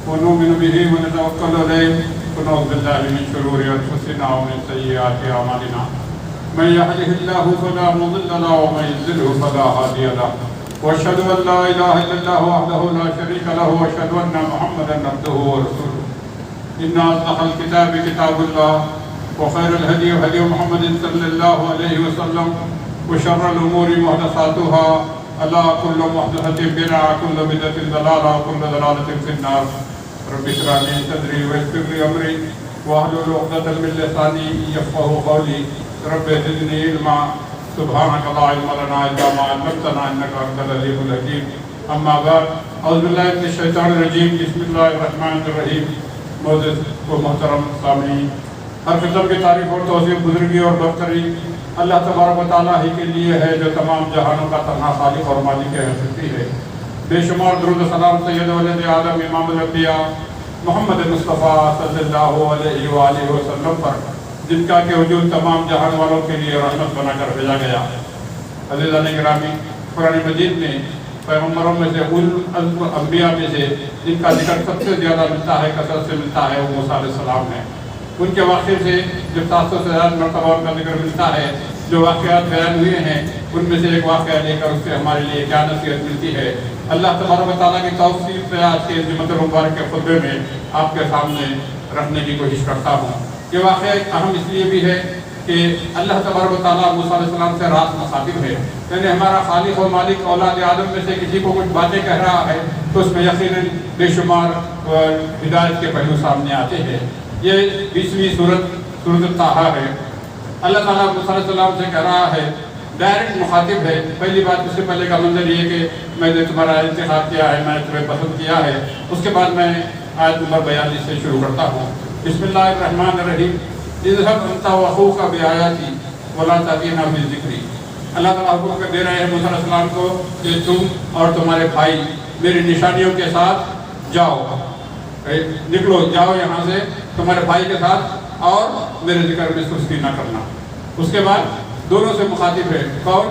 ونؤمن به ونتوكل عليه ونعوذ بالله من شرور أنفسنا ومن سيئات أعمالنا من يهده الله فلا مضل له ومن يضلل فلا هادي له وأشهد أن لا إله إلا الله وحده لا شريك له وأشهد أن محمدا عبده ورسوله إن أصدق الكتاب كتاب الله وخير الهدي هدي محمد صلى الله عليه وسلم وشر الأمور محدثاتها ألا كل محدثة بدعة كل بدعة ضلالة وكل ضلالة في النار رب اشرح لي صدري ويسر لي أمري واحلل عقدة من لساني يفقهوا قولي رب زدني علما سبحانك لا علم لنا إلا ما علمتنا إنك أنت العليم الحكيم أما بعد أعوذ بالله من الشيطان الرجيم بسم الله الرحمن الرحيم معزز و محترم سامعین، ہر قسم کی تعریف اور توصیف بزرگی اور برتری اللہ تبارک و تعالیٰ ہی کے لیے ہے جو تمام جہانوں کا تنہا خالق اور مالک حقیقی ہے۔ بے شمار درود و سلام سید ولد آدم امام الانبیاء محمد مصطفیٰ صلی اللہ علیہ وآلہ وسلم پر، جن کا کہ وجود تمام جہان والوں کے لیے رحمت بنا کر بھیجا گیا۔ عزیزان گرامی، قرآن مجید میں پیغمبروں میں سے ان انبیاء میں سے جن کا ذکر سب سے زیادہ ملتا ہے، کثرت سے ملتا ہے، وہ موسیٰ علیہ السلام ہے۔ ان کے واقعے سے جو 700 سے زیادہ مرتبہ ان کا ذکر ملتا ہے، جو واقعات بیان ہوئے ہیں ان میں سے ایک واقعہ لے کر اس سے ہمارے لیے کیا نصیحت ملتی ہے، اللہ تبارک و تعالیٰ کی توفیق سے آج کے جمعۃ المبارک کے خطبے میں آپ کے سامنے رکھنے کی کوشش کرتا ہوں۔ یہ واقعہ اہم اس لیے بھی ہے کہ اللہ تبارک و تعالیٰ موسیٰ علیہ السلام سے راست مخاطب ہے، یعنی ہمارا خالق و مالک اولاد آدم میں سے کسی کو کچھ باتیں کہہ رہا ہے تو اس میں یقیناً بے شمار ہدایت کے پہلو سامنے آتے ہیں۔ یہ 20ویں سورت طٰہٰ ہے۔ اللہ تعالیٰ موسیٰ علیہ السلام سے کہہ رہا ہے، ڈائریکٹ مخاطب ہے۔ پہلی بات اس سے پہلے کا منظر یہ کہ میں نے تمہارا انتخاب کیا ہے، میں نے تمہیں پسند کیا ہے۔ اس کے بعد میں آیت نمبر 42 سے شروع کرتا ہوں۔ بسم اللہ الرحمن الرحیم۔ اذهب انت واخوك بآیاتی ولا تأتینا بالذکر۔ اللہ تعالیٰ حکم دے رہے ہیں موسیٰ علیہ السلام کو کہ تم اور تمہارے بھائی میری نشانیوں کے ساتھ جاؤ، نکلو، جاؤ یہاں سے تمہارے بھائی کے ساتھ، اور میرے ذکر میں سستی نہ کرنا۔ اس کے بعد دونوں سے مخاطب ہے، کون؟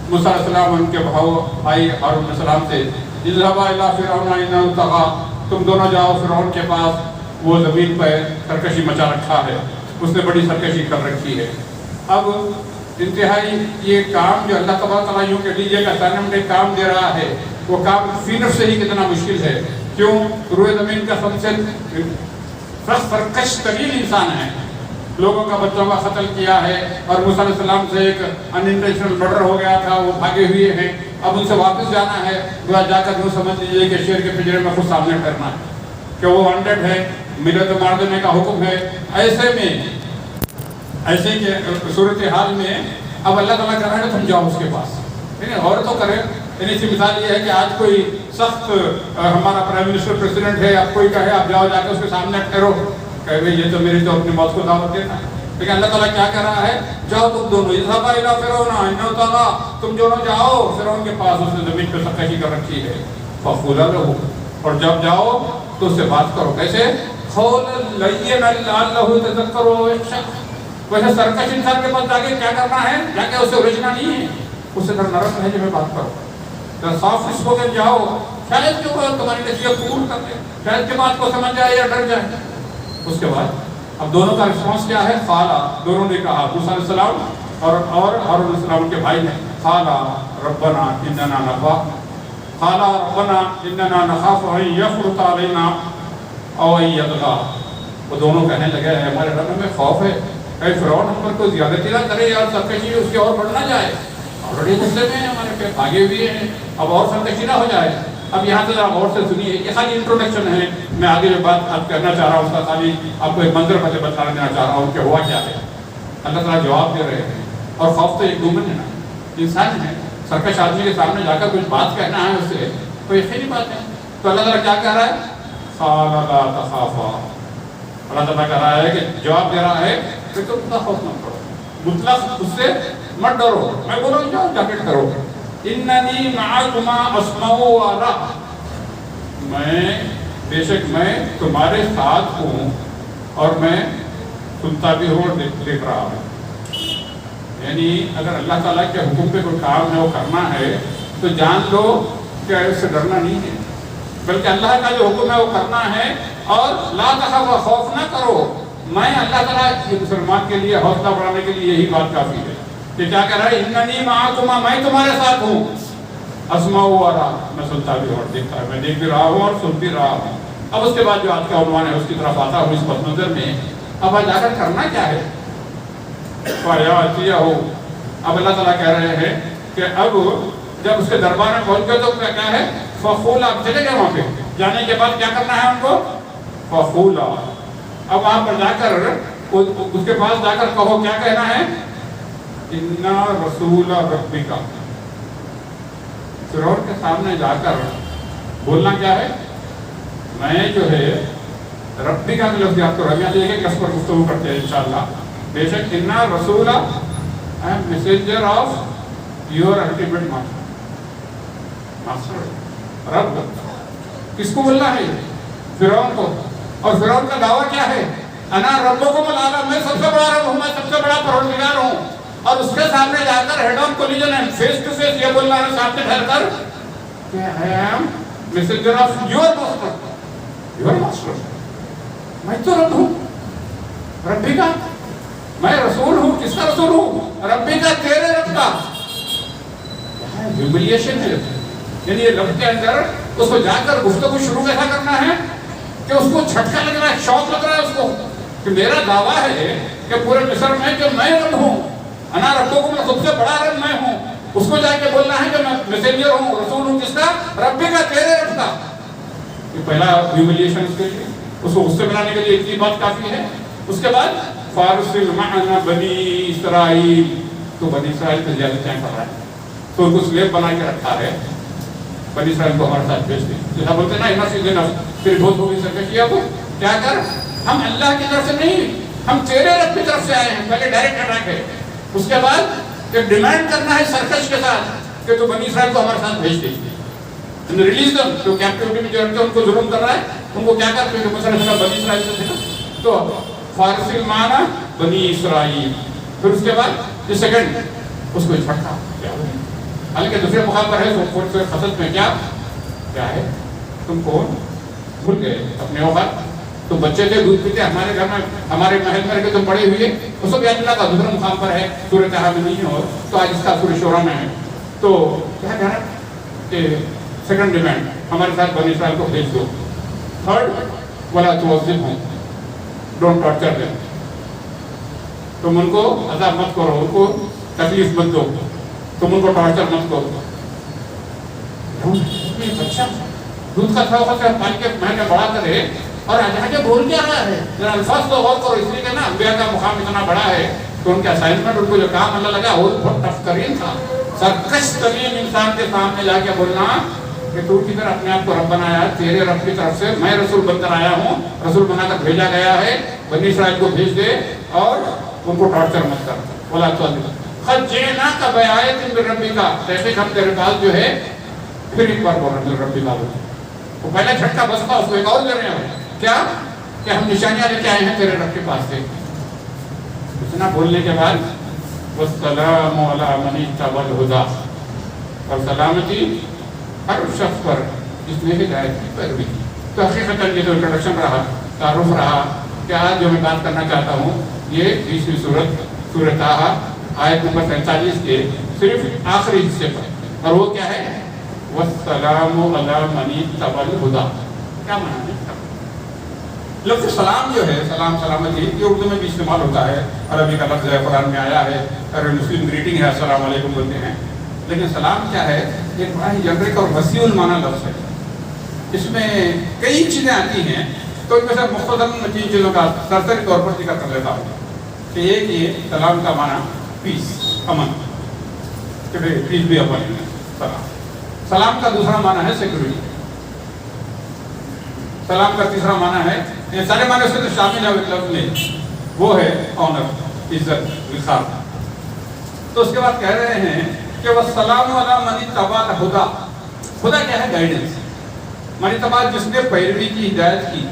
موسیٰ علیہ السلام ان کے بھائی ہارون علیہ السلام سے، اذهبا إلى فرعون إنه طغى، تم دونوں جاؤ فرعون کے پاس، وہ زمین پہ سرکشی مچا رکھا ہے، اس نے بڑی سرکشی کر رکھی ہے۔ اب انتہائی یہ کام جو اللہ تعالیٰ یوں کہ لیجیے گا سائنمنٹ ایک کام دے رہا ہے، وہ کام فی نفس سے ہی کتنا مشکل ہے۔ کیوں؟ روئے زمین کا سب سے سرکش ترین انسان ہے، لوگوں کا بچوں کا قتل کیا ہے، اور موسیٰ علیہ السلام سے ایک انٹینشنل مرڈر ہو گیا تھا، وہ بھاگے ہوئے ہیں۔ اب ان سے واپس جانا ہے، جا کر یوں سمجھ لیجیے کہ شیر کے پنجرے میں خود سامنے ٹھہرنا ہے کہ وہ وانٹڈ ہے، ملت مار دینے کا حکم ہے۔ ایسے کے صورتحال میں اب اللہ تعالیٰ کہہ رہا ہے کہ تم جاؤ اس کے پاس، یعنی غور تو کریں۔ یعنی اس کی مثال یہ ہے کہ آج کوئی سخت ہمارا پرائم منسٹر پریزیڈنٹ ہے، اب کوئی کہے آپ جاؤ، جا کے اس کے سامنے ٹھہرو، کہ یہ تو میری تو اپنی موت کو دعوت دینا ہے۔ لیکن اللہ تعالیٰ کیا کہہ رہا ہے؟ جاؤ تم دونوں، اذهبا إلى فرعون إنه طغى، تم دونوں جاؤ فرعون کے پاس، اس نے زمین پہ سرکشی کر رکھی ہے، فقولا له، اور جب جاؤ تو اس سے بات کرو، کیسے؟ قولا لینا لعلہ یتذکر او یخشی۔ ویسے سرکش انسان کے پاس جا کے کیا کرنا ہے؟ جا کے اسے الجھنا نہیں ہے، اس سے نرم لہجے میں بات کرو، صاف اسپوکن جاؤ، شاید جو تمہاری نصیحت قبول کر لے، شاید کہ بات کو سمجھ جائے یا ڈر جائے۔ اس کے بعد اب دونوں کا رسپانس کیا ہے؟ قالا، دونوں نے کہا، موسیٰ علیہ السلام اور ہارون علیہ السلام کے بھائی نے، قالا ربنا اننا نخاف ان یفرط علینا او ان یطغی۔ وہ دونوں کہنے لگے ہمارے رب میں خوف ہے، اے فرعون ہم پر کوئی زیادتی نہ کرے یا سرکشی اس کے اور بڑھ نہ جائے، آلریڈی غصے میں ہمارے پہ آگے ہوئے ہیں، اب اور سرکشی نہ ہو جائے۔ اب یہاں سے ذرا غور سے سنیے، یہ خالی انٹروڈکشن ہے، میں آگے جو بات آپ کرنا چاہ رہا ہوں اس کا خالی آپ کو ایک منظر پہلے بتا دینا چاہ رہا ہوں کہ ہوا کیا ہے۔ اللہ تعالیٰ جواب دے رہے ہیں، اور خوف تو ایک مومن ہے نا، انسان ہے، سرکش آدمی کے سامنے جا کر کچھ بات کہنا ہے اس سے تو یقینی بات ہے۔ تو اللہ تعالیٰ کیا کہہ رہا ہے؟ قال لا تخافا، اللہ تعالیٰ کہہ رہا ہے کہ جواب دے رہا ہے کہ تم اتنا خوف نہ کرو، مطلق اس سے مت ڈرو، میں بولوں جاؤ جاکٹ کرو، اننی معکما اسمع و ارى، میں بے شک میں تمہارے ساتھ ہوں اور میں سنتا بھی ہوں اور دیکھ رہا ہوں۔ یعنی اگر اللہ تعالیٰ کے حکم پہ کوئی کام ہے وہ کرنا ہے تو جان لو کہ اس سے ڈرنا نہیں ہے، بلکہ اللہ کا جو حکم ہے وہ کرنا ہے، اور لا تخف، خوف نہ کرو. میں اللہ تعالیٰ مسلمان کے لیے حوصلہ بڑھانے کے لیے یہی بات کافی ہے کہ کیا کہہ رہا ہے، اننی معکما، میں تمہارے ساتھ ہوں، اسمع و ارا، میں سنتا بھی اور دیکھتا ہے، میں دیکھ بھی رہا ہوں اور سن بھی رہا ہوں. اب اس کے بعد جو آج کا عنوان ہے اس کی طرف آتا ہوں اس پس منظر میں. اب آج جا کر کرنا کیا ہے؟ ہو، اب اللہ تعالیٰ کہہ رہے ہیں کہ اب جب اس کے دربار میں پہنچ گئے تو کیا ہے، فخولا، آپ چلے گئے وہاں پہ جانے کے بعد کیا کرنا ہے ان کو، فخولا. اب وہاں پر جا کر اس کے پاس جا کر کہو، کیا کہنا ہے، انا رسول ربک. فرعون کے سامنے جا کر بولنا کیا ہے، میں جو ہے ربی کا لفظ آپ کو ربیہ دے گے کہ اس پر گفتگو کرتے ہیں انشاءاللہ. بے شک انا رسول، I am messenger of your ultimate master. رب کس کو بولنا ہے، فرعون کو. اور فرعون کا دعویٰ کیا ہے، انا ربکم الاعلی، میں سب سے بڑا رب ہوں، میں سب سے بڑا پروردگار ہوں. اور اس کے سامنے جا کر ہیڈ آن کولیجن ہے، فیس ٹو فیس یہ بولنا ہے سامنے ٹھہر کر کہ I am messenger of your master. Your master، میں تو رب ہوں، ربی کا، میں رسول ہوں. کس کا رسول ہوں، ربی کا، تیرے رب کا. ہیوملیشن ہے، یعنی یہ لفظ کے اندر اس کو جا کر گفتگو شروع کیسا کرنا ہے کہ اس کو جھٹکا لگ رہا ہے، شوق لگ رہا ہے اس کو کہ میرا دعویٰ ہے کہ پورے مصر میں کہ میں رب ہوں، انا ربکم، میں سب سے بڑا رب میں ہوں. اس کو جا کے بولنا ہے کہ میں میسنجر ہوں، رسول ہوں. کس کا، ربی کا، تیرے رب کا. یہ پہلا ہیوملیشن اس کے لیے، اس کو غصے بنانے کے لیے اتنی بات کافی ہے. اس کے بعد فارسل معنا بنی اسرائیل، تو بنی اسرائیل پہ زیادتیاں کر رہا ہے، تو ان کو سلیب بنا کے رکھا ہے. بنی اسرائیل کو ہمارے ساتھ بھیج دیں، جیسا بولتے ہیں نا، انف از انف، پھر بہت ہوگی سرکشی. اب کیا کر، ہم اللہ کی طرف سے نہیں، ہم تیرے رب کی طرف سے آئے ہیں. پہلے ڈائریکٹ اٹیک ہے. اس کے بعد ایک ڈیمانڈ کرنا ہے سرکش کے ساتھ کہ تو بنی اسرائیل کو ہمارے ساتھ بھیج دیں، ریلیز دم. جو کیپٹیوٹی میں جو رکھتے ہیں ان کو ظلم کر رہا ہے، ان کو کیا کرتے ہیں، مثلا بنی اسرائیل سے تھے نا، تو فارسی مانا بنی اسرائیل. پھر اس کے بعد یہ سیکنڈ اس کو چھٹا، حالانکہ دوسرے مقام پر ہے سورۃ قصص میں کیا ہے، تم کون بھول گئے اپنے اوقات، تو بچے تھے دودھ پیتے، ہمارے گھر میں ہمارے محل میں رہ کے تم بڑے ہوئے. اس کو یاد دلا تھا، دوسرے مقام پر ہے سورۃ طٰہٰ میں نہیں ہے، اور تو آج اس کا سورۃ شورى میں ہے. تو کیا کہنا کہ سیکنڈ ڈیمانڈ، ہمارے ساتھ بنی اسرائیل کو بھیج دو. تھرڈ، ولا تعذبہم، ڈونٹ ٹارچر دیم، تم ان کو عذاب مت کرو، ان کو تکلیف مت دو، تم ان کو ٹارچر مت کرو. بچہ دودھ کا تھوڑا سا پانی کے محل میں بڑا کرے اور آگے بول کیا رہا ہے، ذرا الفاظ کو غور کرو. اس لیے کہ نا انبیاء کا مقام اتنا بڑا ہے تو ان کے اسائنمنٹ، ان کو جو کام اللہ لگا وہ بہت ٹف ترین تھا. سرکش ترین انسان کے سامنے جا کے بولنا کہ تو کدھر اپنے آپ کو رب بنایا، تیرے رب کی طرف سے میں رسول بن کر آیا ہوں، رسول بنا کر بھیجا گیا ہے، بنی اسرائیل کو بھیج دے اور ان کو ٹارچر مت کر. ولا تعذبہم قد جئناک بآیۃ من ربک، تحقیق ہم تیرے پاس جو ہے پھر ایک بار بول رہے ہیں ربی بابو. وہ پہلا جھٹکا بس تھا، اس کو ایک اور لے رہے ہیں کیا کہ ہم نشانیاں لے کے آئے ہیں تیرے رب کے پاس سے. اتنا بولنے کے بعد والسلام علی من اتبع الہدی، اور سلامتی ہر شخص پر جس نے ہدایت کی پیروی کی. تو حقیقتاً یہ جو انٹروڈکشن رہا، تعارف رہا کہ آج جو میں بات کرنا چاہتا ہوں یہ 20ویں سورۃ طٰہٰ آیت نمبر 47 کے صرف آخری حصے پر. اور وہ کیا ہے، والسلام علی من اتبع الہدی. کیا معنی ہے لفظ سلام جو ہے، سلام سلامتی، یہ اردو میں بھی استعمال ہوتا ہے، عربی کا لفظ ہے، قرآن میں آیا ہے، اور مسلم گریٹنگ ہے، السلام علیکم بولتے ہیں. لیکن سلام کیا ہے، ایک بڑا ہی جنرک اور وسیع المعنی لفظ ہے. اس میں کئی چیزیں آتی ہیں، تو ان میں سے مختصراً 3 چیزوں کا سرسری طور پر ذکر کر لیتا ہوں. کہ ایک یہ سلام کا معنی پیس، امن، کہ پیس بھی اپن سلام. سلام کا دوسرا معنی ہے سیکورٹی. سلام کا تیسرا معنی ہے، یہ سارے معنی اس کے شامل ہے لفظ میں، وہ ہے آنر، عزت، وقار. تو اس کے بعد کہہ رہے ہیں کہ والسلام علی من اتبع الہدی. خدا کیا ہے، گائیڈنس. من اتبع جس نے پیروی کی، ہدایت کی،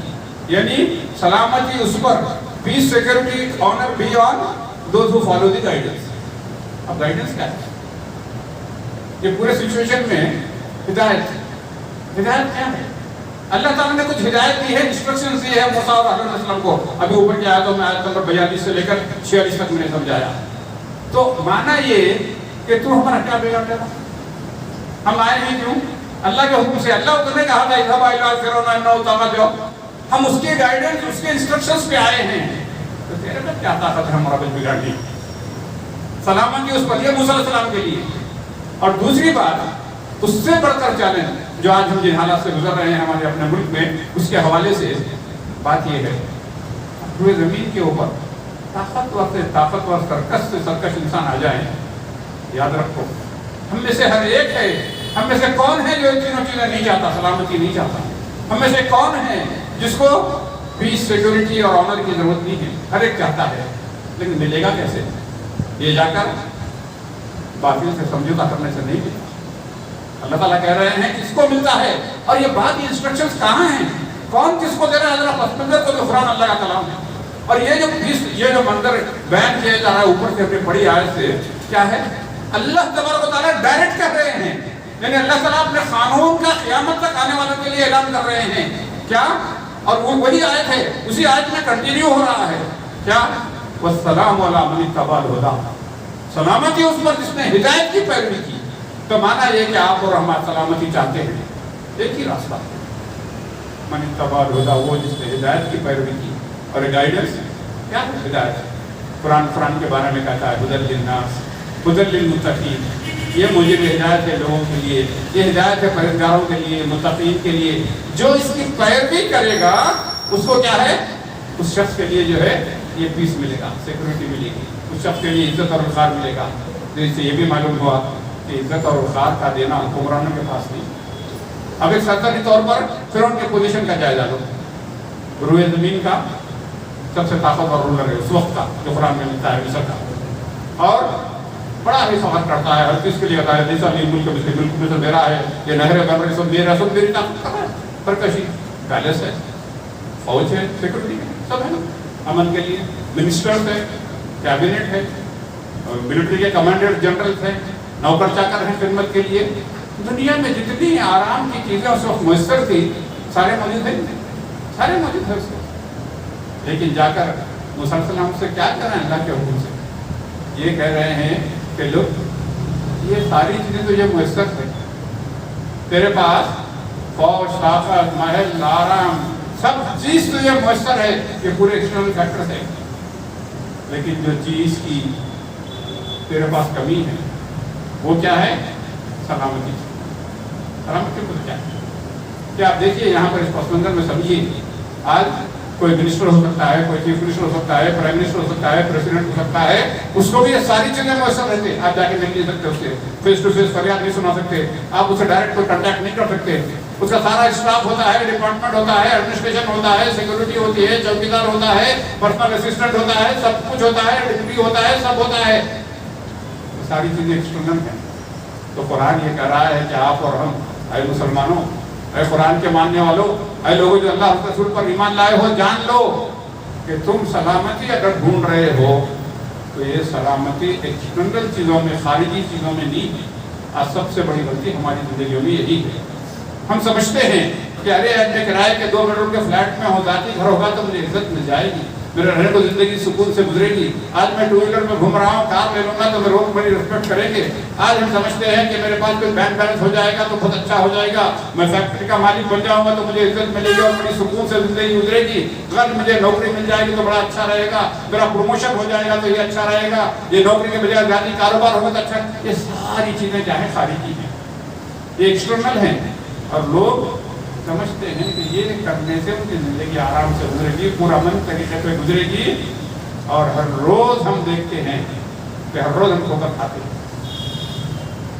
یعنی سلامتی اس پر، peace, security, honour be on those who follow the guidance. اب گائیڈنس کیا ہے، یہ پورے سچویشن میں ہدایت. ہدایت کیا ہے، اللہ تعالیٰ نے کچھ ہدایت دی ہے، انسٹرکشنز دی ہے موسیٰ اور ہارون علیہ السلام کو. ابھی اوپر کی آیتوں میں آیت نمبر 42 سے لے کر 46 تک میں نے سمجھایا. تو مانا یہ کہ تو ہمارا کیا بگاڑ دیتا؟ ہم آئے ہیں کیوں؟ اللہ کے حکم سے. اللہ کو نے کہا تھا اذهب الى فرعون انه طغى، ہم اس کے گائیڈنس، اس کے انسٹرکشنز پہ آئے ہیں. تو تیرے میں کیا طاقت ہے ہمارا بچ بگاڑنے؟ سلامتی اس پر یہ موسیٰ علیہ السلام کے لیے. اور دوسری بات اس سے بڑھ کر چیلنج جو آج ہم جن حالات سے گزر رہے ہیں ہمارے اپنے ملک میں، اس کے حوالے سے بات یہ ہے پورے زمین کے اوپر طاقتور سرکش انسان آ جائیں. یاد رکھو ہم میں سے ہر ایک ہے، ہم میں سے کون ہے جو ان تینوں چیزیں نہیں چاہتا؟ سلامتی نہیں چاہتا. ہم میں سے کون ہے جس کو پیس، سیکورٹی اور آنر کی ضرورت نہیں ہے؟ ہر ایک چاہتا ہے، لیکن ملے گا کیسے؟ یہ جا کر باقیوں سے سمجھوتا کرنے سے نہیں ملتا. اللہ تعالیٰ کہہ رہے ہیں کس کو ملتا ہے. اور یہ بات، یہ انسٹرکشنز کہاں ہیں؟ کون کس کو دے رہا ہے؟ ذرا پس منظر کو. جو قرآن اللہ کا کلام ہے. اور یہ جو منظر بیان کیا جا رہا ہے اوپر سے اپنی بڑی آیت سے، کیا ہے؟ اللہ تبارک و تعالیٰ ڈائریکٹ کر رہے ہیں. یعنی اللہ تعالیٰ اپنے قانون کا قیامت تک آنے والوں کے لیے اعلان کر رہے ہیں. کیا؟ اور وہ وہی آیت ہے، اسی آیت میں کنٹینیو ہو رہا ہے. کیا؟ والسلام علی من اتبع الہدی، سلامتی اس پر جس نے ہدایت کی پیروی کی. تو مانا یہ کہ آپ اور ہم سلامتی چاہتے ہیں، ایک ہی راستہ ہے، من اتبع الہدی، وہ جس نے ہدایت کی پیروی کی. اور گائیڈنس کیا ہے؟ ہدایت. قرآن کے بارے میں کہتا ہے ہدی للناس ہدی للمتقین. یہ مجھے ہدایت ہے لوگوں کے لیے، یہ ہدایت ہے پرہیزگاروں کے لیے، متقین کے لیے. جو اس کی پیروی کرے گا اس کو کیا ہے؟ اس شخص کے لیے جو ہے یہ پیس ملے گا، سیکورٹی ملے گی. اس شخص کے لیے عزت اور وقار ملے گا. جس سے یہ بھی معلوم ہوا کہ عزت اور وقار کا دینا حکمرانوں کے پاس نہیں. اب ایک سرکاری طور پر فرعون کی پوزیشن کا جائزہ لو. روئے زمین کا سب سے طاقتور رولر ہے اس وقت کا، جو قرآن میں ملتا ہے مصر کا. اور بڑا ہی سفر کرتا ہے، ہر چیز کے لیے کہتا ہے جیسا نہیں ملک مصر میرا ہے، یہ نہریں بن رہی سب میرا، سب میری طاقت کا ہے. پرکشی پیلس ہے، فوج ہے، سیکورٹی ہے، سب ہے نا امن کے لیے. منسٹرز ہے، کیبنٹ ہے، ملٹری کے کمانڈر جنرلز ہیں، نوکر چاکر ہیں خدمت کے لیے. دنیا میں جتنی آرام کی چیزیں اس وقت میسر تھی سارے موجود ہیں، سارے موجود ہیں اس وقت. لیکن جا کر موسیٰ علیہ السلام سے کیا کر رہے ہیں اللہ کے حکم سے؟ یہ کہہ رہے ہیں کہ لوگ یہ ساری چیزیں تو یہ میسر ہے، تیرے پاس فوج، طاقت، محل، آرام، سب چیز تو یہ میسر ہے، یہ پورے ایکسٹرنل فیکٹرز ہیں. لیکن جو چیز کی تیرے پاس کمی ہے وہ کیا ہے؟ سلامتی. سلامتی کو کیا ہے؟ کہ آپ دیکھیے یہاں پر اس پس منظر میں سمجھیے، آج کوئی منسٹر ہو سکتا ہے، کوئی چیف منسٹر ہو سکتا ہے، پرائم منسٹر ہو سکتا ہے، پریزیڈنٹ ہو سکتا ہے، اس کو بھی یہ ساری چیزیں میسر رہتے ہیں. آپ جا کے نہیں لے سکتے اس سے، فیس ٹو فیس فریاد نہیں سنا سکتے، آپ اسے ڈائریکٹ کوئی کنٹیکٹ نہیں کر سکتے. اس کا سارا اسٹاف ہوتا ہے، ڈپارٹمنٹ ہوتا ہے، ایڈمنسٹریشن ہوتا ہے، سیکورٹی ہوتی ہے، چوکیدار ہوتا ہے، پرسنل اسسٹنٹ ہوتا ہے، سب کچھ ہوتا ہے، ڈپٹی ہوتا ہے، سب ہوتا ہے. ساری چیزیں ایکسٹرنل ہیں. تو قرآن یہ کہہ رہا ہے کہ آپ اور ہم، اے مسلمانوں، اے قرآن کے ماننے والوں، اے لوگوں جو اللہ کے رسول پر ایمان لائے ہو، جان لو کہ تم سلامتی اگر ڈھونڈ رہے ہو تو یہ سلامتی ایکسٹرنل چیزوں میں، خارجی چیزوں میں نہیں ہے. آج سب سے بڑی غلطی ہماری زندگیوں میں یہی ہے. ہم سمجھتے ہیں کہ ارے میں کرائے کے 2 بیڈروم کے فلیٹ میں ہوں، ذاتی گھر ہوگا تو مجھے عزت مل جائے گی، میرے رہنے کو زندگی سکون سے گزرے گی. آج میں 2 ویلر میں گھوم رہا ہوں، کار لے لوں گا تو میرے لوگ میری ریسپیکٹ کریں گے. آج ہم سمجھتے ہیں کہ میرے پاس کوئی بینک بیلنس ہو جائے گا تو بہت اچھا ہو جائے گا، میں فیکٹری کا مالک بن جاؤں گا تو مجھے عزت ملے گی اور بڑی سکون سے زندگی گزرے گی. اگر مجھے نوکری مل جائے گی تو بڑا اچھا رہے گا، میرا پروموشن ہو جائے گا تو یہ اچھا رہے گا، یہ نوکری کے بجائے ذاتی کاروبار ہوگا تو اچھا. یہ ساری چیزیں چاہے خارجی ہیں، یہ ایکسٹرنل ہیں. اور لوگ سمجھتے ہیں کہ یہ کرنے سے ان کی زندگی آرام سے گزرے گی، پورا من طریقے سے گزرے گی. اور ہر روز ہم دیکھتے ہیں کہ ہر روز ہم ٹھوکر کھاتے ہیں،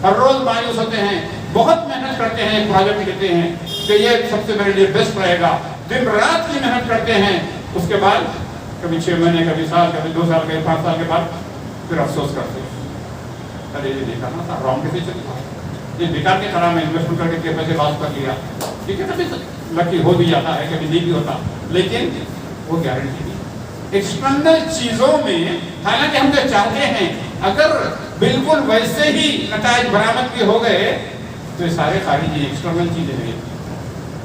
ہر روز مایوس ہوتے ہیں، بہت محنت کرتے ہیں، پروجیکٹ لیتے ہیں کہ یہ سب سے میرے لیے بیسٹ رہے گا، دن رات کی محنت کرتے ہیں. اس کے بعد کبھی 6 مہینے، کبھی سال، کبھی 2 سال، کبھی 5 سال کے بعد پھر افسوس کرتے ہیں، ارے یہ نہیں کرنا تھا، رانگ ڈیسیژن تھا، یہ بیکار کی طرح میں انویسٹمنٹ کر کے پیسے واپس کر لیا. ٹھیک ہے، کبھی لکی ہو بھی جاتا ہے، کبھی نہیں بھی ہوتا، لیکن وہ گارنٹی نہیں. ایکسٹرنل چیزوں میں حالانکہ ہم جو چاہتے ہیں اگر بالکل ویسے ہی نتائج برآمد بھی ہو گئے تو یہ سارے خارجی ایکسٹرنل چیزیں ہیں.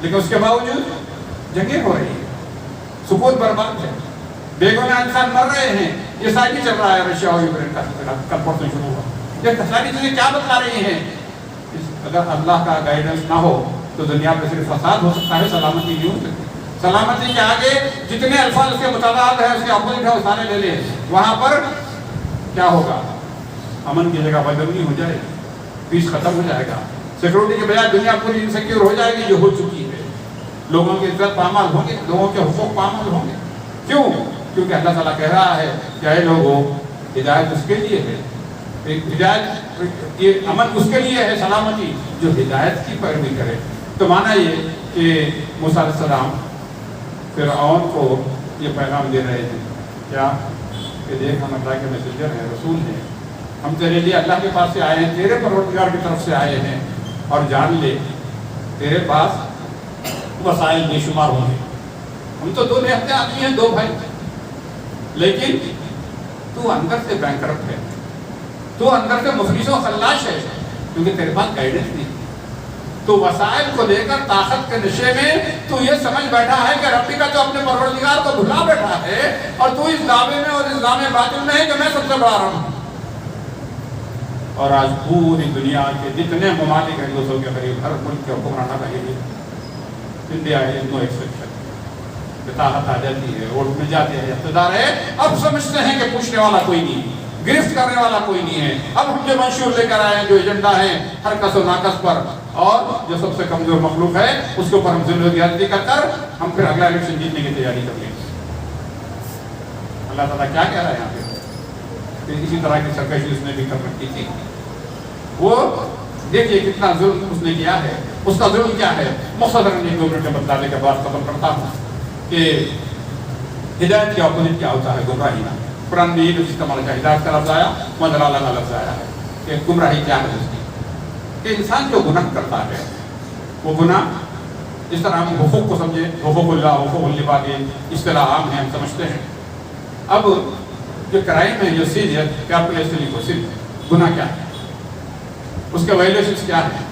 لیکن اس کے باوجود جنگیں ہو رہی ہیں، سکون برباد ہے، بیگانہ انسان مر رہے ہیں. یہ ساری چل رہا ہے رشیا اور یوکرین کا کل پرسوں شروع ہوا. یہ ساری چیزیں کیا بتلا رہی ہیں؟ اگر اللہ کا گائیڈنس نہ ہو تو دنیا پہ صرف فساد ہو سکتا ہے، سلامتی نہیں ہو سکتی. سلامتی کے آگے جتنے الفاظ اس کے متضاد ہیں، اس کے اپوزٹ ہے، وہ سارے لے لیں. وہاں پر کیا ہوگا؟ امن کی جگہ بدامنی ہو جائے گی، پیس ختم ہو جائے گا. سیکورٹی کے بجائے دنیا پوری انسیکیور ہو جائے گی، جو ہو چکی ہے. لوگوں کی عزت پامال ہوں گے، لوگوں کے حقوق پامال ہوں گے. کیوں؟ کیونکہ اللہ تعالیٰ کہہ رہا ہے کہ اے لوگوں، ہدایت اس کے لیے ہے، ہدایت یہ امن اس کے لیے ہے، سلامتی جو ہدایت کی پیروی کرے. تو مانا یہ کہ موسیٰ علیہ السلام فرعون کو یہ پیغام دے رہے ہیں کیا کہ دیکھ ہم اللہ کے میسنجر ہیں، رسول ہیں، ہم تیرے لیے اللہ کے پاس سے آئے ہیں، تیرے پروردگار کی طرف سے آئے ہیں، اور جان لے تیرے پاس وسائل بے شمار ہوں گے. ہم تو دو نہتے آدمی ہیں، دو بھائی، لیکن تو اندر سے بینکرپٹ ہے، تو اندر سے مفلس و خلاش ہے، کیونکہ تیرے پاس گائیڈنس نہیں. تو وسائل کو لے کر طاقت کے نشے میں تو یہ سمجھ بیٹھا ہے کہ ربی کا تو اپنے پروردگار کو بھلا بیٹھا ہے، اور تو اس دعوے میں اور اس دعوے باطل میں ہے کہ میں سب سے بڑا رب ہوں. اور آج پوری دنیا کے جتنے ممالک ہیں 200 کے قریب، ہر ملک کے حکمرانوں کا یہ انڈیا ہے، نو ایکسپشن. طاقت آ جاتی ہے، ووٹ مل جاتے ہیں، اقتدار ہے، اب سمجھتے ہیں کہ پوچھنے والا کوئی نہیں، گرفت کرنے والا کوئی نہیں ہے. اب ہم جو منشور لے کر آئے ہیں، جو ایجنڈا ہے ہر کس و ناقص پر، اور جو سب سے کمزور مخلوق ہے اس کے اوپر ہم ذل و زیادتی کر کر ہم پھر اگلا الیکشن جیتنے کی تیاری کر لیں. اللہ تعالیٰ کیا کہہ رہا ہے یہاں پہ؟ کہ اسی طرح کی سرکشی اس نے بھی کر رکھی تھی. وہ دیکھیے کتنا ظلم اس نے کیا ہے. اس کا ظلم کیا ہے؟ مختصراً 2 منٹ کے بتلانے کے بعد ختم کرتا ہوں کہ ہدایت کے اپوزٹ کیا ہوتا ہے؟ گمراہی. قرآن میں یہ استعمال کیا، ہدایت کا لفظ آیا، مضلالہ کا لفظ آیا ہے کہ گمراہی کیا ہے اس کی. کہ انسان جو گناہ کرتا ہے وہ گناہ اس طرح ہم حقوق کو سمجھے، حقوق اللہ، حقوق العباد، اصطلاح عام ہیں، ہم سمجھتے ہیں. اب جو کرائم ہے، جو سین ہے، کیپٹل لکھو سین، گناہ کیا ہے، اس کے وائلیشنز کیا ہے؟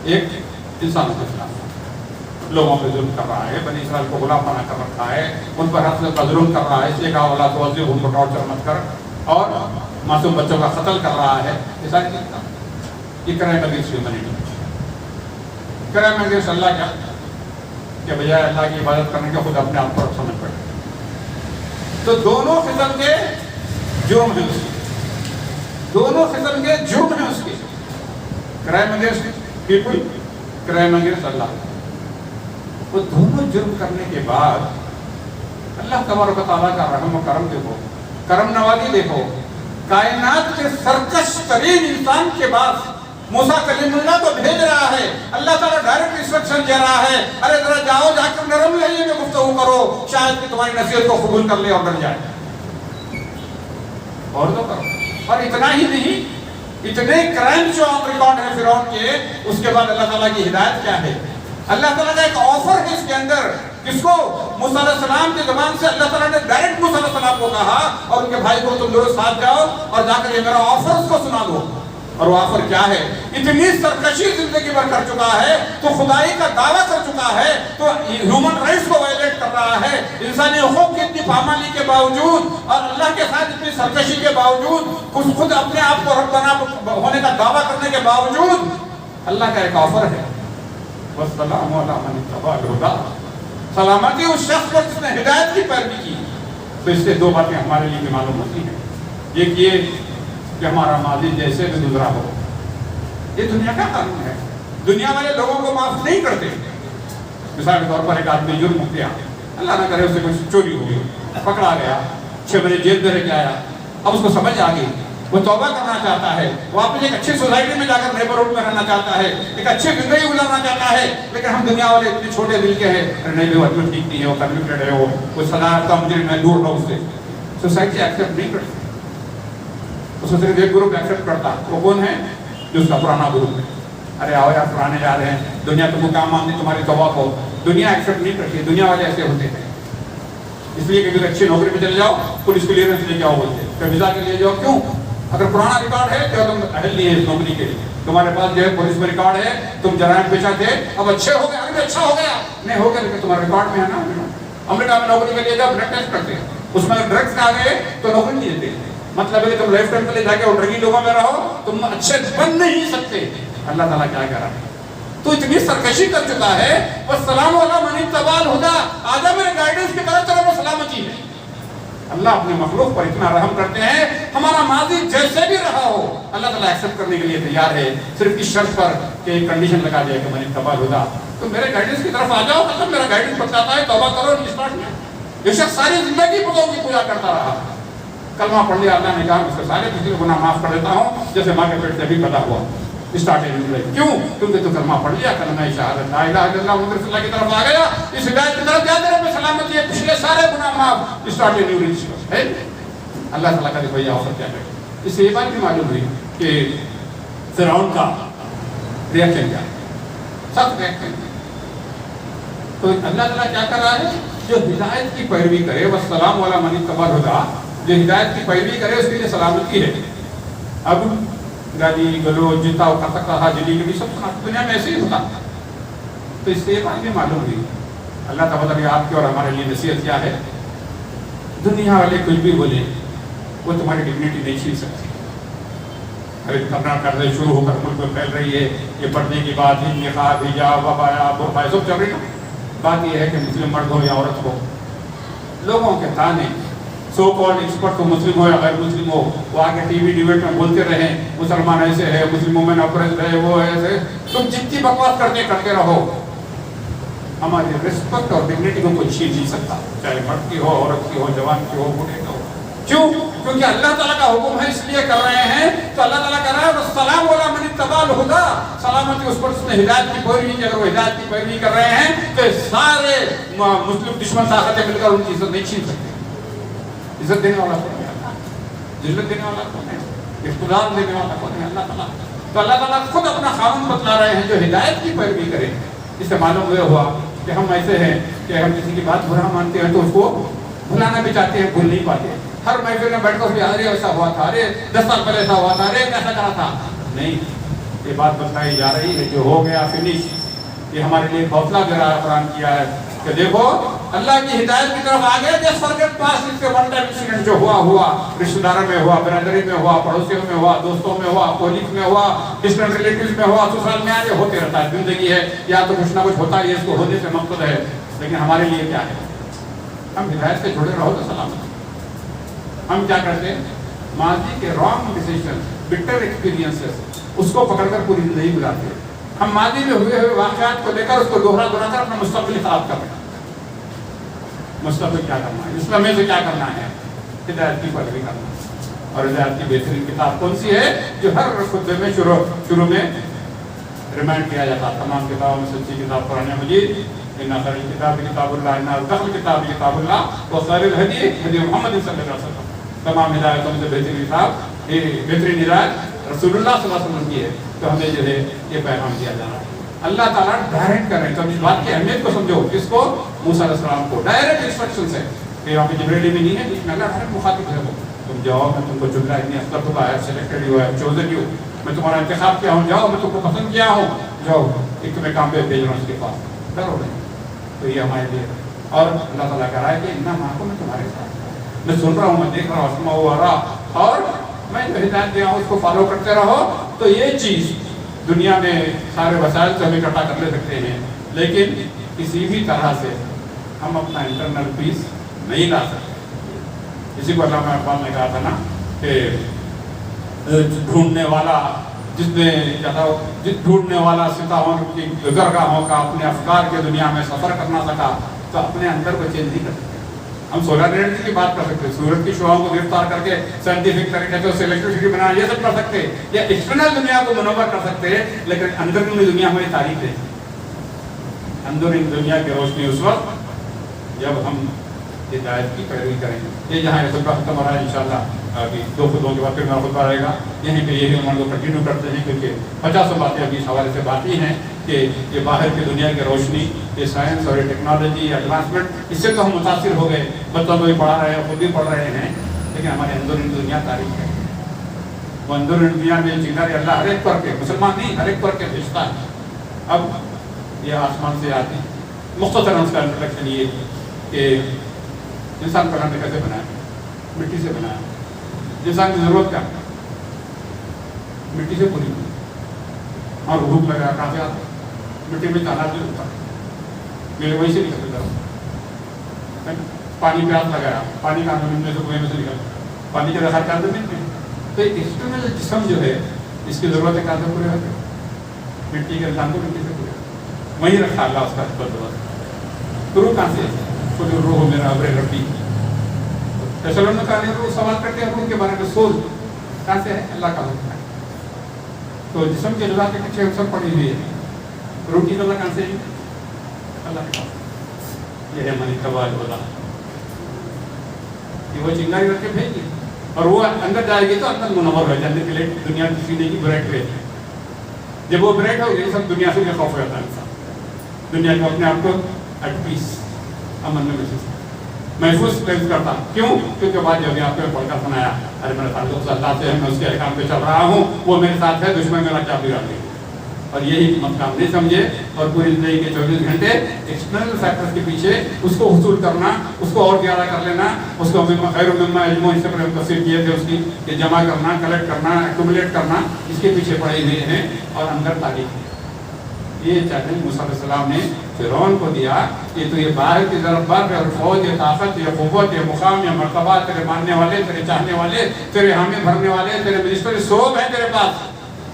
ایک انسان کے خلاف لوگوں پہ ظلم کر رہا ہے، بنی اسرائیل کو غلام بنا کر رکھا ہے، ان پر ہر طرح ظلم کر رہا ہے، اس لیے کہا وَلَا تُعَذِّبْهُمْ، ان کو ٹارچر مت کر، اور معصوم بچوں کا قتل کر رہا ہے. یہ ساری چیز یہ crime against humanity. Crime against Allah کیا کہ بجائے اللہ کی عبادت کرنے کے خود اپنے آپ کو سمجھ پڑے. تو دونوں قسم کے جرم ہیں اس کے، دونوں قسم کے جرم ہیں اس کے. Crime against people, crime against Allah. وہ دونوں جرم کرنے کے بعد اللہ تبارک و تعالیٰ کا رحم و کرم دیکھو، کرم نوازی دیکھو. کائنات کے سرکش ترین انسان کے بعد موسیٰ کلیم اللہ کو بھیج رہا ہے. اللہ تعالیٰ ڈائریکٹ انسٹرکشن دے رہا ہے، ارے ذرا جاؤ، جا کر نرم لہجے میں گفتگو کرو، شاید کہ تمہاری نصیحت کو قبول کر لے اور ڈر جائے. اور تو کرو. اور اتنا ہی نہیں، اتنے کرائم جو آن ریکارڈ ہیں فرعون کے، اس کے بعد اللہ تعالیٰ کی ہدایت کیا ہے؟ اللہ تعالیٰ کا ایک آفر ہے اس کے اندر. کس کو؟ موسیٰ علیہ السلام کی زبان سے اللہ تعالیٰ نے ڈائریکٹ موسیٰ علیہ السلام کو کہا اور ان کے بھائی کو تم دونوں ساتھ جاؤ اور جا کر یہ میرا آفر اس کو سنا دو. اور وہ آفر کیا ہے؟ اتنی سرکشی زندگی بھر کر چکا ہے، تو خدائی کا دعویٰ کر چکا ہے، تو ہیومن رائٹس کو وائلیٹ کر رہا ہے، انسانی حقوق کی اتنی پامالی کے باوجود اور اللہ کے ساتھ اتنی سرکشی کے باوجود، خود اپنے آپ کو رب بنا ہونے کا دعویٰ کرنے کے باوجود اللہ کا ایک آفر ہے، وَالسَّلَامُ عَلَىٰ مَنِ اتَّبَعَ الْهُدَىٰ. سلامتی اس شخص پر جس نے ہدایت کی پیروی کی. تو اس سے 2 باتیں ہمارے لیے بھی معلوم ہوتی ہیں. ایک یہ کہ ہمارا ماضی جیسے بھی گزرا ہو، یہ دنیا کا قانون ہے، دنیا والے لوگوں کو معاف نہیں کرتے. مثال کے طور پر ایک آدمی جرم کیا، اللہ نہ کرے اسے کوئی چوری ہو گئی، پکڑا گیا، 6 مہینے جیل میں رہ کے آیا، اب اس کو سمجھ آ گئی، وہ توبہ کرنا چاہتا ہے، وہ اپنی ایک اچھی سوسائٹی میں جا کر نیبرہڈ میں رہنا چاہتا ہے، ایک اچھی زندگی گزارنا چاہتا ہے. لیکن ہم دنیا والے اتنے چھوٹے دل کے ہیں، نہیں بھی وہ ٹھیک نہیں ہے، وہ کنوکٹڈ ہے، وہ سزا مجرم ہے، دور رہو اس سے. سوسائٹی ایکسیپٹ نہیں کرتی. اس کو صرف ایک گروپ ایکسیپٹ کرتا. وہ کون ہے؟ جو اس کا پرانا گروپ ہے. ارے آؤ یار، پرانے جا رہے ہیں، دنیا تم کو کام مانتی تمہاری توبہ کو. دنیا ایکسیپٹ نہیں کرتی. دنیا والے ایسے ہوتے ہیں، اس لیے کہ اچھی نوکری پہ چلے جاؤ، پولیس کلیئرنس لے کے آؤ بولتے ہیں، ویزا کے لیے جاؤ. کیوں؟ اگر پرانا ریکارڈ ہے تو تم اہل نہیں ہے اس نوکری کے لیے. تمہارے پاس جو ہے پولیس میں ریکارڈ ہے, تم جرائم پیشہ تھے, اب اچھے ہو گئے, ابھی اچھا ہو گیا نہیں ہو گیا لیکن تمہارے ریکارڈ میں ہے نا. امریکہ میں نوکری کے لیے جب بلڈ ٹیسٹ کرتے ہیں اس میں ڈرگس آ گئے تو نوکری نہیں دیتے. مطلب ہے کہ تم لیفٹ ہینڈ پہ لے جا کے اور ڈرگی لوگوں میں رہو, تم اچھے بن نہیں سکتے. اللہ تعالیٰ کیا کہہ رہا ہے, تو اتنی سرکشی کر چکا ہے. والسلام علی من اتبع الہدی, آجا میرے گائیڈنس کی طرف چلو, وہ سلامتی ہے. اللہ اپنے مخلوق پر اتنا رحم کرتے ہیں, ہمارا ماضی جیسے بھی رہا ہو اللہ تعالیٰ ایکسپٹ کرنے کے لیے تیار ہے, صرف اس شرط پر کہ ایک کنڈیشن لگا دیا کہ من اتبع الہدی, تو میرے گائیڈنس کی طرف آ جاؤ. مطلب میرا گائیڈنس بتاتا ہے توبہ کرو, اسٹارٹ میں. یہ شخص ساری زندگی بتوں کی پوجا کرتا رہا, کلمہ پڑھ لیا, اللہ نے کہا اس کے سارے پچھلے گناہ معاف کر دیتا ہوں, جیسے ماں کے پیٹ سے بھی پیدا ہوا. کیوں؟ کیونکہ تو کلمہ پڑھ لیا, کلمہ شہادت لا الہ الا اللہ محمد رسول اللہ کی طرف آ گیا, اس ہدایت کی طرف جا دے رہے سلامتی ہے, پچھلے سارے گناہ معاف, اسٹارٹ نیو ریچ ہے. اللہ تعالیٰ کا دیکھو یہ آفر کیا ہے. اس سے یہ بات بھی معلوم ہوئی کہ فرعون کا ریئیکشن کیا, سخت ریئیکشن. تو اللہ تعالیٰ کیا کر رہا ہے, جو ہدایت کی پیروی کرے, والسلام علی من اتبع الہدی, جو ہدایت کی پیروی کرے اس کے لیے سلامتی ہے. اب گالی گلوچ جتا کہا جلی گلی سب دنیا میں ایسے ہی ہوتا. تو اس سے یہ بات بھی معلوم ہوئی اللہ تعالیٰ آپ کی اور ہمارے لیے نصیحت کیا ہے. دنیا والے کچھ بھی بولے وہ تمہاری ڈگنیٹی نہیں چھین سکتی. ارے کرنا کرنے شروع ہو کر ملک میں پھیل رہی ہے یہ پڑھنے کی بات, نقاب حجاب وبایا برقع سب چل رہی ہے. بات یہ ہے کہ مسلم مرد ہو یا عورت ہو, لوگوں کے تانے, سو کالڈ ایکسپرٹ ہو, مسلم ہو یا غیر مسلم ہو, وہ آگے ٹی وی ڈیبیٹ میں بولتے رہیں مسلمان ایسے ہے, مسلموں میں اپریسڈ ہے, وہ ایسے, تم جتنی بکواس کرتے رہو, ہماری ریسپیکٹ اور ڈگنیٹی کو کوئی چھین نہیں سکتا, چاہے مرد کی ہو, عورت کی ہو, جوان کی ہو, بوڑھے کی ہو. کیوں؟ کیونکہ اللہ تعالیٰ کا حکم ہے, اس لیے کر رہے ہیں. تو اللہ تعالیٰ کہہ رہا ہے والسلام علی من اتبع الہدی, سلامتی اس پر جس نے ہدایت کی پیروی کی. اگر وہ ہدایت کی پیروی کر رہے ہیں تو سارے مسلم دشمن طاقتیں مل کر ان کی عزت نہیں چھین سکتے. عزت دینے والا کون ہے؟ ذلت دینے والا کون ہے؟ اقتدار دینے والا کون ہے؟ اللہ تعالیٰ. تو اللہ تعالیٰ خود اپنا قانون بتلا رہے ہیں, جو ہدایت کی پیروی کرے. اس سے معلوم یہ ہوا کہ ہم ایسے ہیں کہ ہم کسی کی بات برا مانتے ہیں تو اس کو بھلانا بھی چاہتے ہیں, بھول نہیں پاتے. ہر محفل میں بیٹھ کر ارے ایسا ہوا تھا, ارے 10 سال پہلے ایسا ہوا تھا, ارے کیسا کرا تھا. نہیں, یہ بات بتلائی جا رہی ہے جو ہو گیا فنش. یہ ہمارے لیے حوصلہ دے رہا ہے, قرآن کیا ہے کہ دیکھو اللہ کی ہدایت کی طرف آگے. جس فرقت پاس اس کے ون ٹائم انسیڈنٹ جو ہوا رشتہ داروں میں ہوا, برادری میں ہوا, پڑوسیوں میں ہوا, دوستوں میں ہوا, پولیس میں ہوا, ڈسٹنٹ ریلیٹیوز میں ہوا, سسرال میں آگے ہوتے رہتا ہے. زندگی ہے یا تو کچھ نہ کچھ ہوتا ہے, اس کو ہونے سے مقصد ہے. لیکن ہمارے لیے کیا ہے, ہم ہدایت سے جڑے رہو تو سلامت. ہم کیا کرتے ہیں, ماضی کے رانگ ڈیسیژن, بٹر ایکسپیرینسز, اس کو پکڑ کر پوری زندگی گزارتے ہیں. ہم ماضی میں ہوئے واقعات کو لے کر اس کو دوہرا کر اپنا مستقبل خراب کر رہے ہیں. مستقبل کیا کرنا ہے, اسلام سے کیا کرنا ہے, ہدایت کی پیروی کرنا. اور ہدایت کی بہترین کتاب کون سی ہے, جو ہر خطبے میں شروع میں ریمائنڈ کیا جاتا. تمام کتابوں میں سچی کتاب قرآن مجید, ان خیر الکتاب کتاب اللہ, ان اصدق الکتاب کتاب اللہ, وخیر الہدی ہدی محمد صلی اللہ علیہ وسلم. تمام ہدایتوں میں سے بہترین کتاب, بہترین ہدایت رسول اللہ صلی اللہ علیہ وسلم کی ہے. تو ہمیں جو ہے یہ پیغام دیا جا رہا ہے. اللہ تعالیٰ ڈائریکٹ کر رہے ہیں. تو اس بات کی اہمیت کو سمجھو, کس کو, موسیٰ علیہ السلام کو ڈائریکٹ انسٹرکشن ہے. کہ یہاں پہ جبریل بھی نہیں ہے, لیکن اللہ ڈائریکٹ مخاطب ہے. تم جاؤ, میں تم کو چن رہا, اتنی اختر تو آیا, سلیکٹڈ یو ہے, چوزن یو, میں تمہارا انتخاب کیا ہوں, جاؤ, میں تم کو پسند کیا ہوں, جاؤ, ایک تمہیں کام پہ بھیج رہا ہوں اس کے پاس, ڈرو نہیں. تو یہ ہمارے لیے, اور اللہ تعالیٰ کہہ رہا ہے کہ اتنا ماں کو میں تمہارے ساتھ, میں سن رہا ہوں, میں دیکھ رہا ہوں, اسمع و ارا, اور میں جو ہدایت دیا ہوں اس کو فالو کرتے رہو. تو یہ چیز دنیا میں سارے وسائل سے ہم اکٹھا کر لے سکتے ہیں, لیکن کسی بھی طرح سے ہم اپنا انٹرنل پیس نہیں لا سکتے. اسی کو علامہ اقبال نے کہا تھا نا کہ ڈھونڈنے والا ڈھونڈنے والا ستاؤں کی گزرگاہوں کا اپنے افکار کے دنیا میں سفر کرنا سکا, تو اپنے اندر کو چینج نہیں کر سکتے. ہم سولر انرجی کی بات کر سکتے, سورج کی شعاؤں کو گرفتار کر کے سائنٹیفک طریقے سے اسے الیکٹریسٹی بنانا, یہ سب کر سکتے, یا ایکسٹرنل دنیا کو منور کر سکتے ہیں. لیکن اندرونی دنیا ہماری تاریخ ہے. اندرونی دنیا کی روشنی اس وقت جب ہم ہدایت کی پیروی کریں گے. یہ جہاں یہ خطبہ ختم ہو رہا ہے, انشاءاللہ ابھی 2 خطبوں کے بعد پھر میرا خطبہ رہے گا. یہیں پہ یہی ہم لوگ کنٹینیو کرتے ہیں, کیونکہ 50 باتیں ابھی اس حوالے سے باقی ہیں کہ یہ باہر کی دنیا کی روشنی, یہ سائنس اور یہ ٹیکنالوجی, ایڈوانسمنٹ, اس سے تو ہم متاثر ہو گئے, بچوں کو بھی پڑھا رہے ہیں, خود بھی پڑھ رہے ہیں, لیکن ہمارے اندرونی دنیا تاریخ ہے. وہ اندر دنیا میں چنگاری اللہ ہر ایک پر کے مسلمان نہیں ہر ایک پر کے بھیجتا ہے. اب یہ آسمان سے آتی مختصر اس کا انٹروڈکشن یہ کہ انسان کو اللہ نے کیسے بنایا؟ مٹی سے بنایا. انسان کی ضرورت کیا؟ مٹی سے پوری ہوئی. اور بھوک لگا کہاں سے آتا؟ مٹی میں تالاب نہیں ہوتا, میرے وہی سے نکلتا تھا. پانی پیاس لگایا, پانی کہاں زمین میں سے کنویں میں سے نکلتا, پانی کے رکھا کیا زمین میں. تو ایکسٹرنل جسم جو ہے اس کی ضرورت ہے کہاں سے پورے ہوتے؟ مٹی کے انسان کو مٹی سے پورے وہیں رکھا اللہ اس کا بندوبست. روح کہاں سے؟ خود روح میرا ابر ربی. رسول اللہ تعالیٰ روح سوال کرتے ہیں روح کے بارے میں. سول کہاں سے ہے؟ اللہ کا حکم ہے. تو جسم کے غذا کے پیچھے اکثر پڑی ہوئی ہے. روح کی غذا کہاں سے ہے؟ اللہ کے پاس. یہ ہے منی قبال ولا کہ وہ چنگاری رکھ کے بھیج دی اور وہ اندر جائے گی تو اندر منور ہے جنت کے لیے دنیا کی سینے کی بریک ہوئی. جب وہ بریک ہو گئی سب دنیا سے بے خوف ہو جاتا ہے انسان. دنیا کو اپنے آپ کو ایٹ پیس امن میں محفوظ کرتا. کیوں؟ کیونکہ بعد جو آپ کو پڑھ کر سنایا ارے میرا تعلق اللہ سے ہے, میں اس کے احکام پہ چل رہا ہوں, وہ میرے ساتھ ہے, دشمن میرا کیا بگاڑ دے. اور یہی مقام نہیں سمجھے اور پوری زندگی کے 24 گھنٹے ایکسٹرنل فیکٹرز کے پیچھے اس کو حصول کرنا, اس کو اور زیادہ کر لینا, اس کو خیر مما علم اس سے پہلے تفسیر کیے تھے اس کی کہ جمع کرنا, کلیکٹ کرنا, ایکومولیٹ کرنا, اس کے پیچھے پڑے ہوئے ہیں. اور اندر تاریخ یہ چیلنج موسیٰ علیہ السلام نے فرعون کو دیا کہ تو یہ باہر کی طرف بر اور فوج, یہ طاقت, یہ قوت, یہ مقام, یہ مرتبہ, تیرے ماننے والے, تیرے چاہنے والے, تیرے حامی بھرنے والے, تیرے منسٹر سب ہیں تیرے پاس,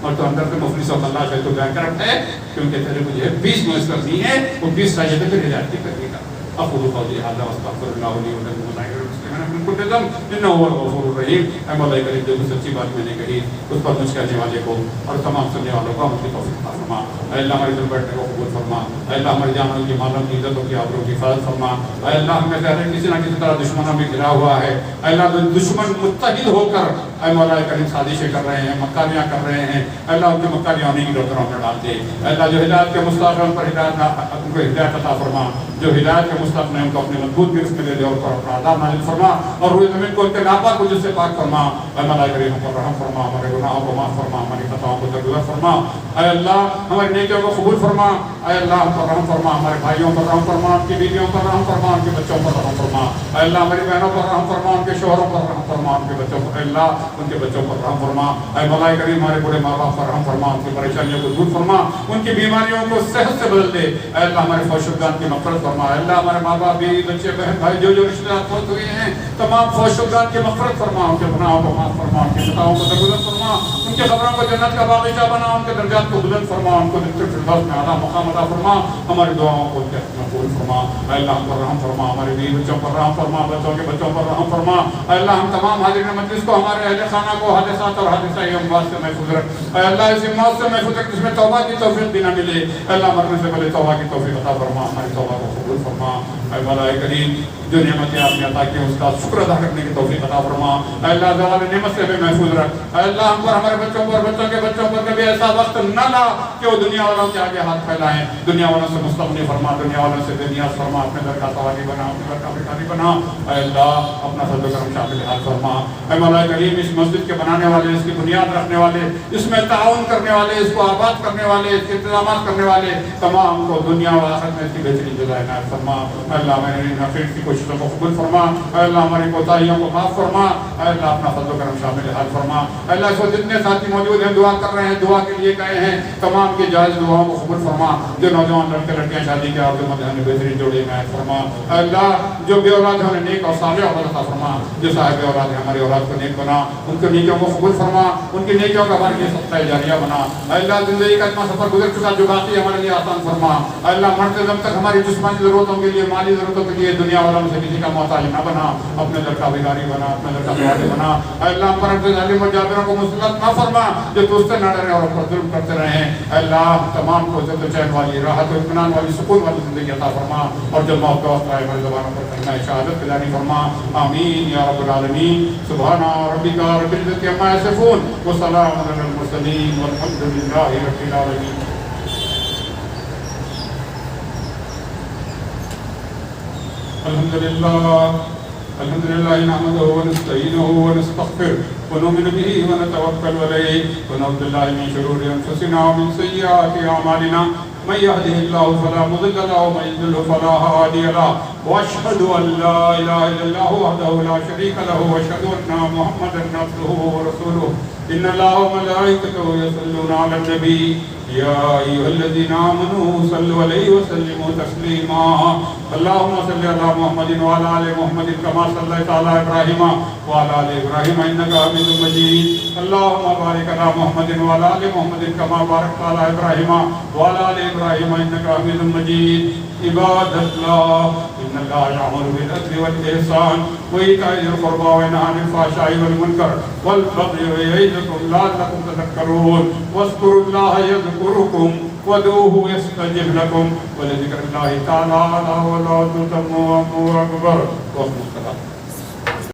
اور تو اندر سے مفلس و اللہ سے تو بینکرپٹ ہے کیونکہ تیرے مجھے 20 میسر نہیں ہے, وہ 20 چاہیے تو پھر ہدایت کرنے کا. اقول قولی ھذا واستغفر اللہ لی ولکم ولسائر المسلمین من کل ذنب انہ هو الغفور الرحیم. اے مولا کریم جو سچی بات میں نے کہی اس پر مجھ کہنے والے کو اور تمام سننے والوں کو ہم کی توفیق عطا فرما. اے اللہ ہمارے دل بیٹھنے کو قبول فرما. اے اللہ ہماری جانوں کی مالوں کی عزتوں کی آبروں کی حفاظت فرما. اے اللہ ہمیں سے کسی نہ کسی طرح دشمنوں میں گھرا ہوا ہے. اے اللہ دشمن متحد ہو کر اے مولا کریم سازشیں کر رہے ہیں, مکاریاں کر رہے ہیں. اے اللہ ان کی مکاریاں ہونے کی ڈوکروں میں ڈال دے. اے اللہ جو ہدایت کے مستحق ہیں ان پر ہدایت عطا فرما. جو ہدایت کے مستحق نے ان کو اپنے مضبوط گرفت میں لے دے اور پر اپنا عذاب نازل فرما. اور روئے زمین کو ان کے ناپاک وجود سے پاک فرما. اے مولا کریم پر رحم فرما, ہمارے گناہوں کو معاف فرما, ہماری خطاؤں کو درگزر فرما. اے اللہ ہماری نیکیوں کو قبول فرما. اے اللہ ہم پر رحم فرما, ہمارے بھائیوں پر رحم فرما, ان کی بیویوں پر رحم فرما, ان کے بچوں پر رحم فرما. اے اللہ ہماری بہنوں پر رحم فرما, ان کے شوہروں پر رحم فرما, ان کے بچوں پر اے اللہ ان کے بچوں پر رحم فرما. اے مولا کریم ہمارے بڑے ماں باپ پر رحم فرما, ان کی پریشانیوں کو دور فرما, ان کی بیماریوں کو صحت سے بدل دے. اے اللہ ہمارے فوج شدگان کی مغفرت فرما. اے اللہ ہمارے ماں باپ, بیوی, بچے, بہن بھائی جو رشتہ دار فوت ہوئے ہیں تمام فوج شدگان کی مغفرت فرما, ان کے گناہوں کو معاف فرما, ان کے خطاؤں کو درگزر فرما, ان کے قبروں کو جنت کا باغیچہ بنا, ان کے درجات کو بلند فرما, ان کو جنت الفردوس میں اعلیٰ مقام عطا فرما. ہماری دعاؤں کو قبول فرما. اے اللہ ہم پر رحم فرما, ہمارے بیوی بچوں پر رحم فرما, بچوں کے بچوں پر رحم فرما. اے اللہ ہم تمام حاضرین مجلس کو, ہمارے اہل خانہ کو حادثات اور حادثہ اموات سے محفوظ رکھ. اے اللہ اس موت سے محفوظ رکھ جس میں توبہ کی توفیق بھی نہ ملے. اے اللہ مرنے سے پہلے توبہ کی توفیق عطا فرما, ہماری توبہ کو قبول فرما. اے مولا کریم جو نعمتیں آپ نے عطا کی ہیں اس کا شکر ادا کرنے کی توفیق عطا فرما. اے اللہ زوال نعمت سے بھی محفوظ رکھ. اے اللہ ہم پر, ہمارے بچوں پر, بچوں کے بچوں پر کبھی ایسا وقت نہ لا کہ وہ دنیا والوں کے آگے ہاتھ پھیلائیں. دنیا والوں سے مستغنی فرما, دنیا والوں سے بے نیاز فرما, اپنے در کا توانی بنا, اپنے در کا بھکاری بنا. اے اللہ اپنا فضل و کرم شامل حال فرما. اے مولا کریم اس مسجد کے بنانے والے, اس کی بنیاد رکھنے والے, اس میں تعاون کرنے والے, اس کو آباد کرنے والے, اس کے انتظامات کرنے والے تمام کو دنیا و آخرت میں اس کی بہترین جزائے عنایت فرما. اے اللہ میں نفیر کی کوششوں کو قبول فرما. اے اللہ ہماری کوتاہیوں کو معاف فرما. اے اللہ اپنا فضل و کرم شامل حال فرما. اے اللہ اس وقت جتنے ساتھی موجود ہیں دعا کر رہے ہیں, دعا کے لیے گئے ہیں, تمام کی جائز دعاؤں کو قبول فرما. جو نوجوان لڑکے لڑکیاں شادی کے اور جو مدہن بہترین جوڑے عنایت فرما. اے اللہ جو بے اولاد ہیں انہیں نیک اور صالح اولاد عطا فرما. جو صاحب اولاد ہیں ہماری اولاد کو نیک بنا, ان کی نیکیوں کو قبول فرما, ان کی نیکیوں کا ہمارے لیے صدقہ جاریہ بنا. اے اللہ زندگی کا اتنا سفر گزر چکا جو باقی ہمارے لیے آسان فرما. اے اللہ مرتے دم تک ہماری جسمانی ضرورتوں کے لیے, مالی ضرورتوں کے لیے دنیا والوں سے کسی کا محتاج نہ بنا, اپنے در کا بھکاری بنا, اپنے در کا بھکاری بنا. اے اللہ پر ظالم و جابروں کو مسلط نہ فرما جو تجھ سے نہ ڈرے اور پر ظلم کرتے رہے. اے اللہ تمام کو عزت و چین والی, راحت و اطمینان والی, سکون والی زندگی عطا فرما. اور جب موت کا وقت آئے ہماری زبانوں پر کلمہ شہادت جاری فرما. آمین یا رب العالمین. سبحان ربک رب العزة عما یصفون وسلام علی المرسلین والحمد للہ رب العالمین. الحمدللہ الحمد لله نحمده ونستعينه ونستغفره ونؤمن به ونتوكل عليه ونعوذ بالله من شرور أنفسنا ومن سيئات أعمالنا من يهده الله فلا مضل له ومن يضلل فلا هادي له وأشهد أن لا إله إلا الله وحده لا شريك له وأشهد أن محمدا عبده ورسوله إن الله وملائكته يصلون على النبي يا أيها الذين آمنوا صلوا عليه وسلموا تسليما اللهم صل على محمد وعلى آل محمد كما صليت على إبراهيم وعلى آل إبراهيم إنك حميد مجيد اللهم بارك على محمد وعلى آل محمد كما باركت على إبراهيم وعلى آل إبراهيم إنك حميد مجيد عباد الله إن الله يأمر بالعدل والإحسان وإيتاء ذي القربى وينهى عن الفحشاء والمنكر والبغي ويعظكم لعلكم تذكرون واذكروا الله يذكركم وادعوه يستجب لكم ولذكر الله تعالى ولا تتموا أكبر.